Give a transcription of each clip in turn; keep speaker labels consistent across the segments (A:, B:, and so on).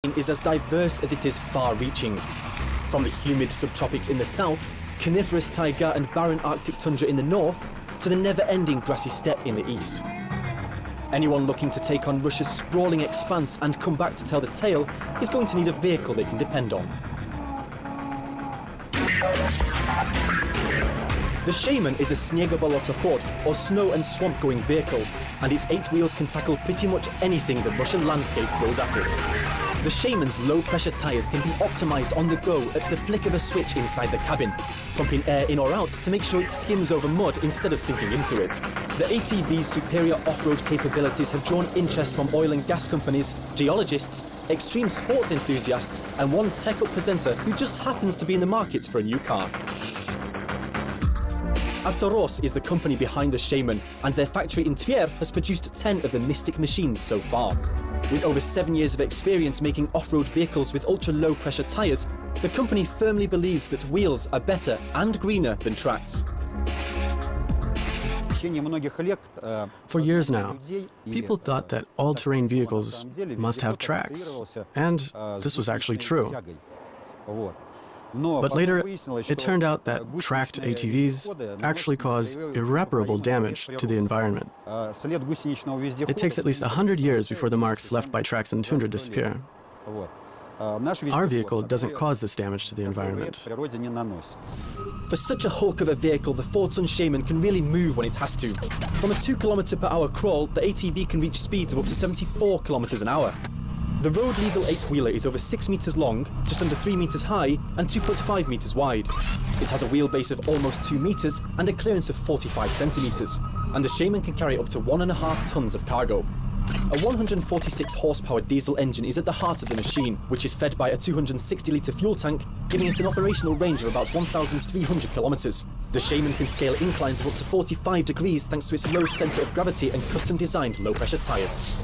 A: landscaping is as diverse as it is far-reaching. From the humid subtropics in the south, coniferous taiga and barren Arctic tundra in the north, to the never-ending grassy steppe in the east. Anyone looking to take on Russia's sprawling expanse and come back to tell the tale is going to need a vehicle they can depend on. The Shaman is a Sniegobolotоход, or snow and swamp going vehicle, and its 8 wheels can tackle pretty much anything the Russian landscape throws at it. The Shaman's low-pressure tyres can be optimised on the go at the flick of a switch inside the cabin, pumping air in or out to make sure it skims over mud instead of sinking into it. The ATV's superior off-road capabilities have drawn interest from oil and gas companies, geologists, extreme sports enthusiasts, and one tech-up presenter who just happens to be in the markets for a new car. Avtoros is the company behind the Shaman, and their factory in Tver has produced 10 of the Mystic machines so far. With over 7 years of experience making off-road vehicles with ultra-low pressure tyres, the company firmly believes that wheels are better and greener than tracks.
B: For years now, people thought that all-terrain vehicles must have tracks, and this was actually true. But later, it turned out that tracked ATVs actually cause irreparable damage to the environment. It takes at least 100 years before the marks left by tracks in tundra disappear. Our vehicle doesn't cause this damage to the environment.
A: For such a hulk of a vehicle, the 4-ton Shaman can really move when it has to. From a 2 km/h crawl, the ATV can reach speeds of up to 74 km an hour. The road legal 8-wheeler is over 6 meters long, just under 3 meters high, and 2.5 meters wide. It has a wheelbase of almost 2 meters and a clearance of 45 centimeters, and the Shaman can carry up to 1.5 tons of cargo. A 146 horsepower diesel engine is at the heart of the machine, which is fed by a 260-litre fuel tank, giving it an operational range of about 1,300 kilometers. The Shaman can scale inclines of up to 45 degrees thanks to its low center of gravity and custom-designed low-pressure tires.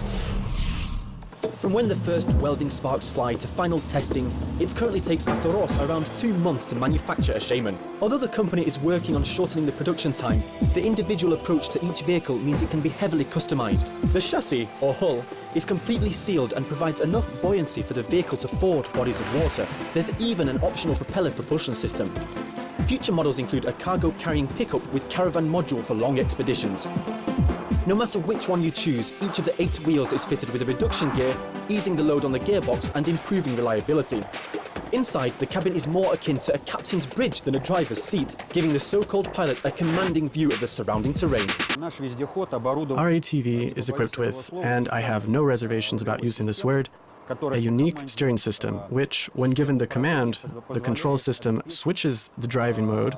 A: From when the first welding sparks fly to final testing, it currently takes Avtoros around 2 months to manufacture a Shaman. Although the company is working on shortening the production time, the individual approach to each vehicle means it can be heavily customized. The chassis, or hull, is completely sealed and provides enough buoyancy for the vehicle to ford bodies of water. There's even an optional propeller propulsion system. Future models include a cargo-carrying pickup with caravan module for long expeditions. No matter which one you choose, each of the 8 wheels is fitted with a reduction gear, easing the load on the gearbox and improving reliability. Inside, the cabin is more akin to a captain's bridge than a driver's seat, giving the so-called pilot a commanding view of the surrounding terrain.
B: Our ATV is equipped with, and I have no reservations about using this word, a unique steering system, which, when given the command, the control system switches the driving mode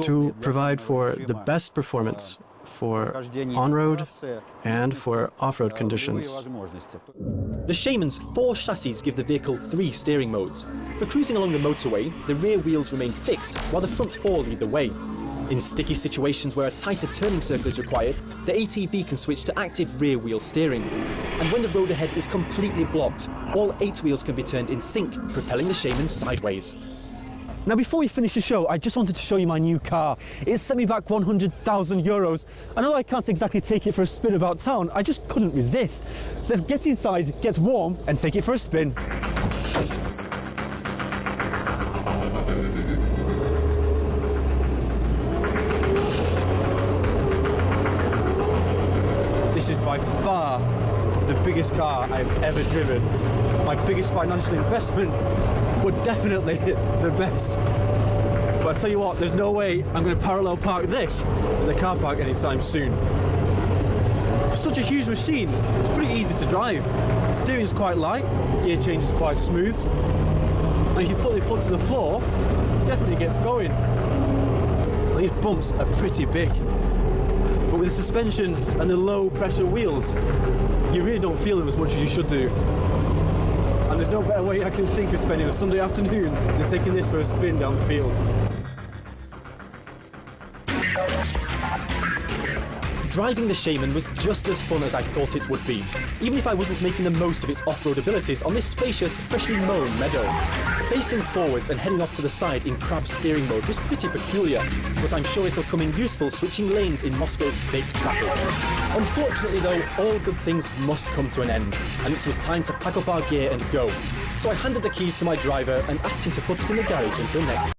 B: to provide for the best performance for on-road and for off-road conditions.
A: The Shaman's 4 chassis give the vehicle 3 steering modes. For cruising along the motorway, the rear wheels remain fixed, while the front 4 lead the way. In sticky situations where a tighter turning circle is required, the ATV can switch to active rear wheel steering. And when the road ahead is completely blocked, all 8 wheels can be turned in sync, propelling the Shaman sideways. Now, before we finish the show, I just wanted to show you my new car. It sent me back 100,000 euros. And although I can't exactly take it for a spin about town, I just couldn't resist. So let's get inside, get warm, and take it for a spin. This is by far the biggest car I've ever driven. My biggest financial investment, but definitely the best. But I tell you what, there's no way I'm going to parallel park this in the car park anytime soon. For such a huge machine, it's pretty easy to drive. The steering is quite light, gear change is quite smooth, and if you put your foot to the floor, it definitely gets going. And these bumps are pretty big, but with the suspension and the low pressure wheels, you really don't feel them as much as you should do. And there's no better way I can think of spending a Sunday afternoon than taking this for a spin down the field. Driving the Shaman was just as fun as I thought it would be, even if I wasn't making the most of its off-road abilities on this spacious, freshly mown meadow. Facing forwards and heading off to the side in crab steering mode was pretty peculiar, but I'm sure it'll come in useful switching lanes in Moscow's fake traffic. Unfortunately though, all good things must come to an end, and it was time to pack up our gear and go. So I handed the keys to my driver and asked him to put it in the garage until next time.